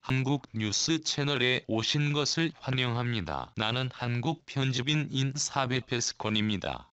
한국 뉴스 채널에 오신 것을 환영합니다. 나는 한국 편집인 인사베페스콘입니다.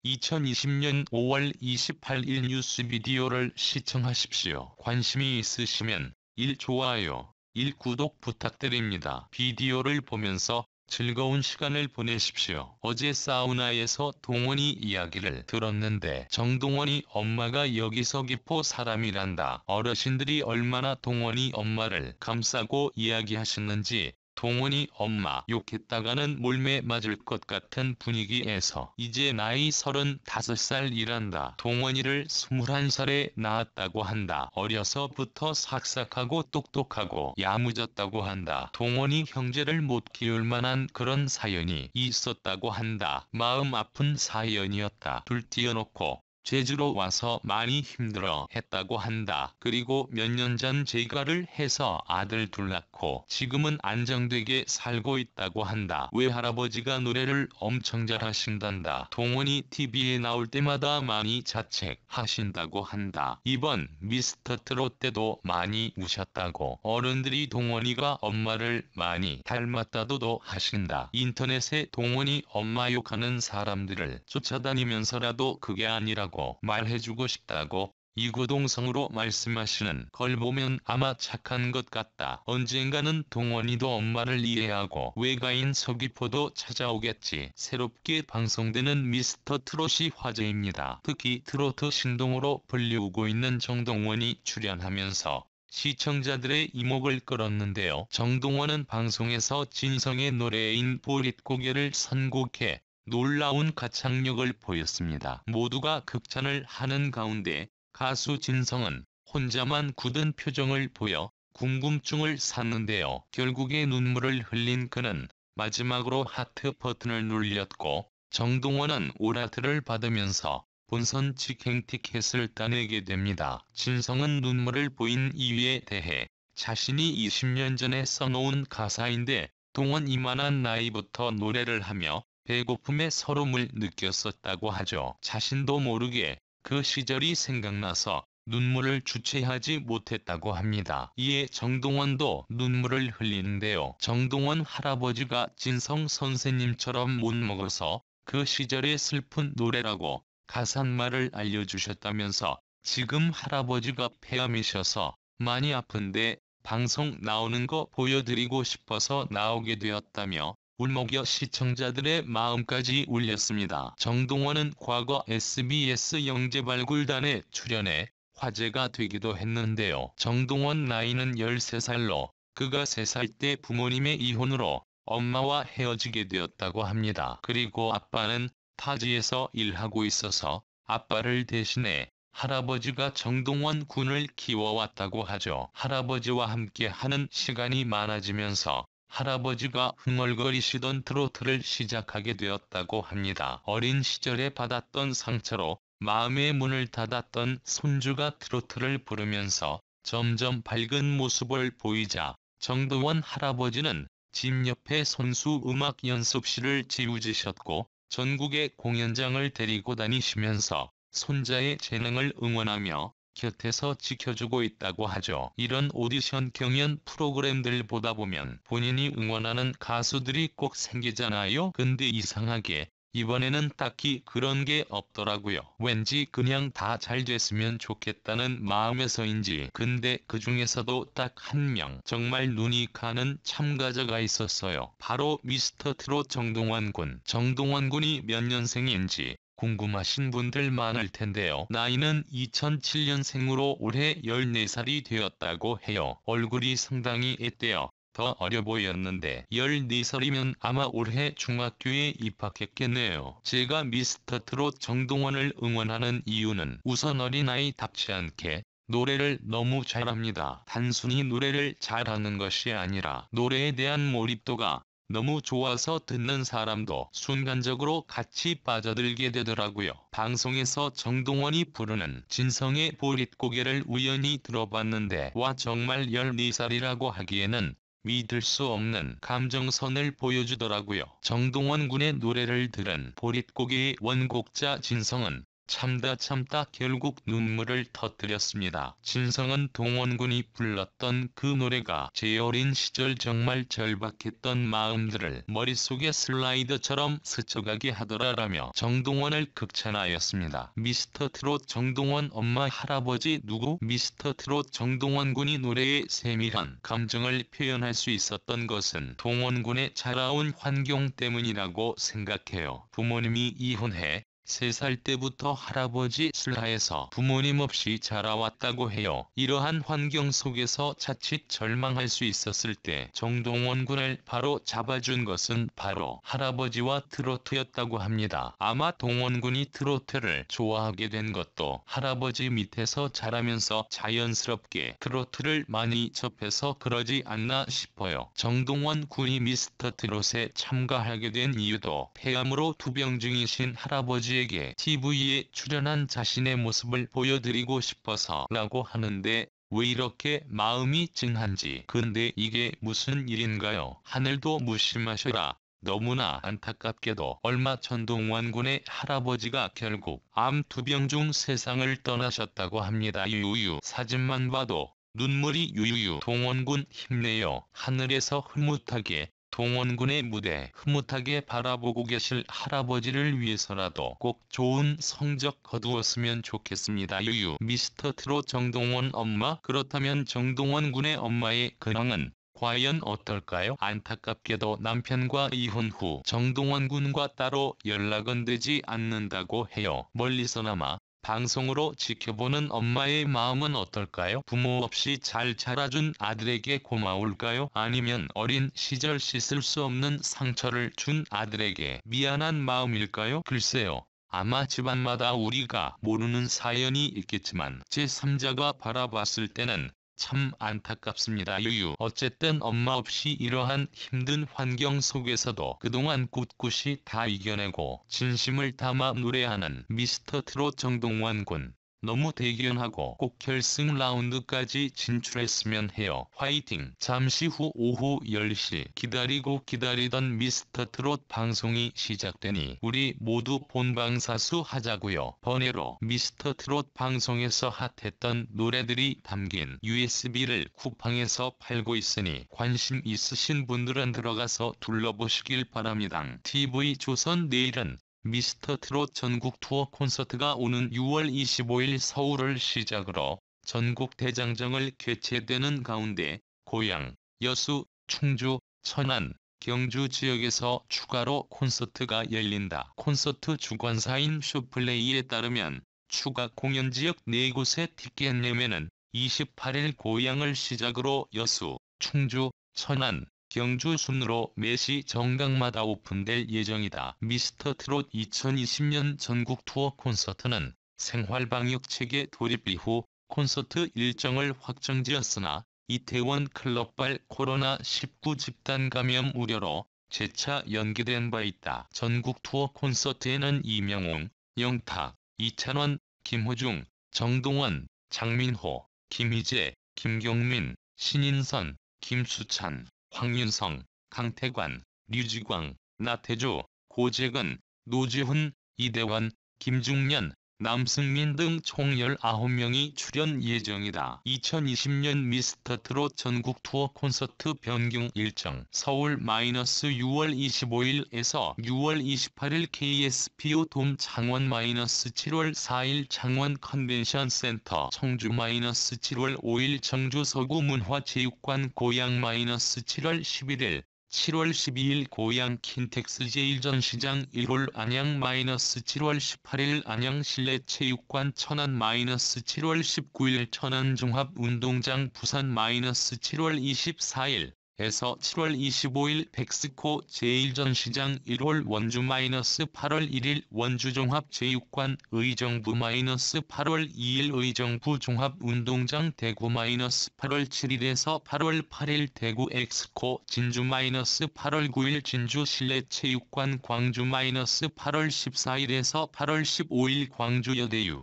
2020년 5월 28일 뉴스 비디오를 시청하십시오. 관심이 있으시면 1 좋아요, 1 구독 부탁드립니다. 비디오를 보면서 즐거운 시간을 보내십시오. 어제 사우나에서 동원이 이야기를 들었는데 정동원이 엄마가 여기서 기포 사람이란다. 어르신들이 얼마나 동원이 엄마를 감싸고 이야기하셨는지 동원이 엄마 욕했다가는 몰매 맞을 것 같은 분위기에서 이제 나이 35살이란다. 동원이를 21살에 낳았다고 한다. 어려서부터 삭삭하고 똑똑하고 야무졌다고 한다. 동원이 형제를 못 키울 만한 그런 사연이 있었다고 한다. 마음 아픈 사연이었다. 둘 띄어놓고 제주로 와서 많이 힘들어 했다고 한다. 그리고 몇 년 전 재가를 해서 아들 둘 낳고 지금은 안정되게 살고 있다고 한다. 외할아버지가 노래를 엄청 잘하신단다. 동원이 TV에 나올 때마다 많이 자책하신다고 한다. 이번 미스터트롯 때도 많이 우셨다고. 어른들이 동원이가 엄마를 많이 닮았다고도 하신다. 인터넷에 동원이 엄마 욕하는 사람들을 쫓아다니면서라도 그게 아니라고 말해주고 싶다고 이구동성으로 말씀하시는 걸 보면 아마 착한 것 같다. 언젠가는 동원이도 엄마를 이해하고 외가인 서귀포도 찾아오겠지. 새롭게 방송되는 미스터트롯이 화제입니다. 특히 트로트 신동으로 불리우고 있는 정동원이 출연하면서 시청자들의 이목을 끌었는데요. 정동원은 방송에서 진성의 노래인 보릿고개를 선곡해 놀라운 가창력을 보였습니다. 모두가 극찬을 하는 가운데 가수 진성은 혼자만 굳은 표정을 보여 궁금증을 샀는데요. 결국에 눈물을 흘린 그는 마지막으로 하트 버튼을 눌렸고 정동원은 오라트를 받으면서 본선 직행 티켓을 따내게 됩니다. 진성은 눈물을 보인 이유에 대해 자신이 20년 전에 써놓은 가사인데 동원 이만한 나이부터 노래를 하며 배고픔에 서름을 느꼈었다고 하죠. 자신도 모르게 그 시절이 생각나서 눈물을 주체하지 못했다고 합니다. 이에 정동원도 눈물을 흘리는데요. 정동원 할아버지가 진성 선생님처럼 못 먹어서 그 시절의 슬픈 노래라고 가사말을 알려주셨다면서 지금 할아버지가 폐암이셔서 많이 아픈데 방송 나오는 거 보여드리고 싶어서 나오게 되었다며 울먹여 시청자들의 마음까지 울렸습니다. 정동원은 과거 SBS 영재발굴단에 출연해 화제가 되기도 했는데요. 정동원 나이는 13살로 그가 3살 때 부모님의 이혼으로 엄마와 헤어지게 되었다고 합니다. 그리고 아빠는 타지에서 일하고 있어서 아빠를 대신해 할아버지가 정동원 군을 키워왔다고 하죠. 할아버지와 함께 하는 시간이 많아지면서 할아버지가 흥얼거리시던 트로트를 시작하게 되었다고 합니다. 어린 시절에 받았던 상처로 마음의 문을 닫았던 손주가 트로트를 부르면서 점점 밝은 모습을 보이자 정동원 할아버지는 집 옆에 손수 음악 연습실을 지으셨고 전국의 공연장을 데리고 다니시면서 손자의 재능을 응원하며 곁에서 지켜주고 있다고 하죠. 이런 오디션 경연 프로그램들 보다 보면 본인이 응원하는 가수들이 꼭 생기잖아요. 근데 이상하게 이번에는 딱히 그런 게 없더라고요. 왠지 그냥 다 잘 됐으면 좋겠다는 마음에서인지. 근데 그 중에서도 딱 한 명 정말 눈이 가는 참가자가 있었어요. 바로 미스터트롯 정동원 군. 정동원 군이 몇 년생인지 궁금하신 분들 많을 텐데요. 나이는 2007년생으로 올해 14살이 되었다고 해요. 얼굴이 상당히 앳되어 더 어려 보였는데 14살이면 아마 올해 중학교에 입학했겠네요. 제가 미스터트롯 정동원을 응원하는 이유는 우선 어린아이답지 않게 노래를 너무 잘합니다. 단순히 노래를 잘하는 것이 아니라 노래에 대한 몰입도가 너무 좋아서 듣는 사람도 순간적으로 같이 빠져들게 되더라고요. 방송에서 정동원이 부르는 진성의 보릿고개를 우연히 들어봤는데 와 정말 14살이라고 하기에는 믿을 수 없는 감정선을 보여주더라고요. 정동원 군의 노래를 들은 보릿고개의 원곡자 진성은 참다 결국 눈물을 터뜨렸습니다. 진성은 동원군이 불렀던 그 노래가 제 어린 시절 정말 절박했던 마음들을 머릿속에 슬라이더처럼 스쳐가게 하더라라며 정동원을 극찬하였습니다. 미스터트롯 정동원 엄마 할아버지 누구? 미스터트롯 정동원 군이 노래의 세밀한 감정을 표현할 수 있었던 것은 동원군의 자라온 환경 때문이라고 생각해요. 부모님이 이혼해 3살 때부터 할아버지 슬하에서 부모님 없이 자라왔다고 해요. 이러한 환경 속에서 자칫 절망할 수 있었을 때 정동원 군을 바로 잡아준 것은 바로 할아버지와 트로트였다고 합니다. 아마 동원 군이 트로트를 좋아하게 된 것도 할아버지 밑에서 자라면서 자연스럽게 트로트를 많이 접해서 그러지 않나 싶어요. 정동원 군이 미스터트롯에 참가하게 된 이유도 폐암으로 투병 중이신 할아버지 에게 TV에 출연한 자신의 모습을 보여드리고 싶어서라고 하는데 왜 이렇게 마음이 찡한지. 근데 이게 무슨 일인가요? 하늘도 무심하셔라. 너무나 안타깝게도 얼마 전 동원 군의 할아버지가 결국 암 투병 중 세상을 떠나셨다고 합니다. 유유 사진만 봐도 눈물이 유유유. 동원군 힘내요. 하늘에서 흐뭇하게 동원군의 무대 흐뭇하게 바라보고 계실 할아버지를 위해서라도 꼭 좋은 성적 거두었으면 좋겠습니다. 유유. 미스터트롯 정동원 엄마. 그렇다면 정동원 군의 엄마의 근황은 과연 어떨까요? 안타깝게도 남편과 이혼 후 정동원 군과 따로 연락은 되지 않는다고 해요. 멀리서나마 방송으로 지켜보는 엄마의 마음은 어떨까요? 부모 없이 잘 자라준 아들에게 고마울까요? 아니면 어린 시절 씻을 수 없는 상처를 준 아들에게 미안한 마음일까요? 글쎄요. 아마 집안마다 우리가 모르는 사연이 있겠지만 제3자가 바라봤을 때는 참 안타깝습니다. 유유. 어쨌든 엄마 없이 이러한 힘든 환경 속에서도 그동안 꿋꿋이 다 이겨내고 진심을 담아 노래하는 미스터트롯 정동원 군. 너무 대견하고 꼭 결승 라운드까지 진출했으면 해요. 화이팅! 잠시 후 오후 10시 기다리고 기다리던 미스터트롯 방송이 시작되니 우리 모두 본방사수 하자고요. 번외로 미스터트롯 방송에서 핫했던 노래들이 담긴 USB를 쿠팡에서 팔고 있으니 관심 있으신 분들은 들어가서 둘러보시길 바랍니다. TV조선 내일은 미스터트롯 전국 투어 콘서트가 오는 6월 25일 서울을 시작으로 전국 대장정을 개최되는 가운데 고양, 여수, 충주, 천안, 경주 지역에서 추가로 콘서트가 열린다. 콘서트 주관사인 쇼플레이에 따르면 추가 공연 지역 4곳의 티켓 예매는 28일 고양을 시작으로 여수, 충주, 천안, 경주 순으로 매시 정각마다 오픈될 예정이다. 미스터트롯 2020년 전국 투어 콘서트는 생활방역체계 도입 이후 콘서트 일정을 확정지었으나 이태원 클럽발 코로나19 집단 감염 우려로 재차 연기된 바 있다. 전국 투어 콘서트에는 이명웅, 영탁, 이찬원, 김호중, 정동원, 장민호, 김희재, 김경민, 신인선, 김수찬, 황윤성, 강태관, 류지광, 나태주, 고재근, 노지훈, 이대원, 김중년, 남승민 등 총 19명이 출연 예정이다. 2020년 미스터트롯 전국 투어 콘서트 변경 일정 서울-6월 25일에서 6월 28일 KSPO 돔 창원 -7월 4일 창원 컨벤션 센터 청주 -7월 5일 청주 서구문화체육관 고양 -7월 11일 7월 12일 고양 킨텍스 제1전시장 1홀 안양 -7월 18일 안양 실내체육관 천안 -7월 19일 천안종합운동장 부산 -7월 24일 에서 7월 25일 백스코 제1전시장 1홀 원주 -8월 1일 원주종합체육관 의정부 -8월 2일 의정부 종합운동장 대구 -8월 7일에서 8월 8일 대구 엑스코 진주 -8월 9일 진주 실내체육관 광주 -8월 14일에서 8월 15일 광주 여대유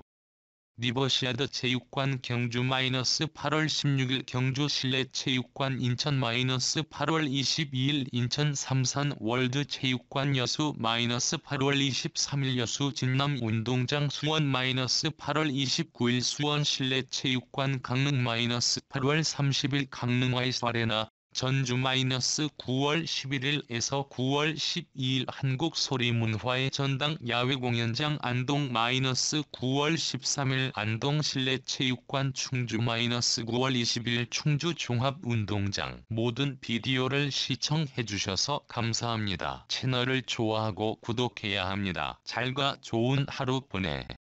리버시아드 체육관 경주 -8월 16일 경주 실내체육관 인천 -8월 22일 인천 삼산 월드체육관 여수 -8월 23일 여수 진남 운동장 수원 -8월 29일 수원 실내체육관 강릉 -8월 30일 강릉 와이스 아레나 전주 -9월 11일에서 9월 12일 한국소리문화의 전당 야외공연장 안동 -9월 13일 안동 실내체육관 충주 -9월 20일 충주 종합운동장. 모든 비디오를 시청해주셔서 감사합니다. 채널을 좋아하고 구독해야 합니다. 잘가 좋은 하루 보내.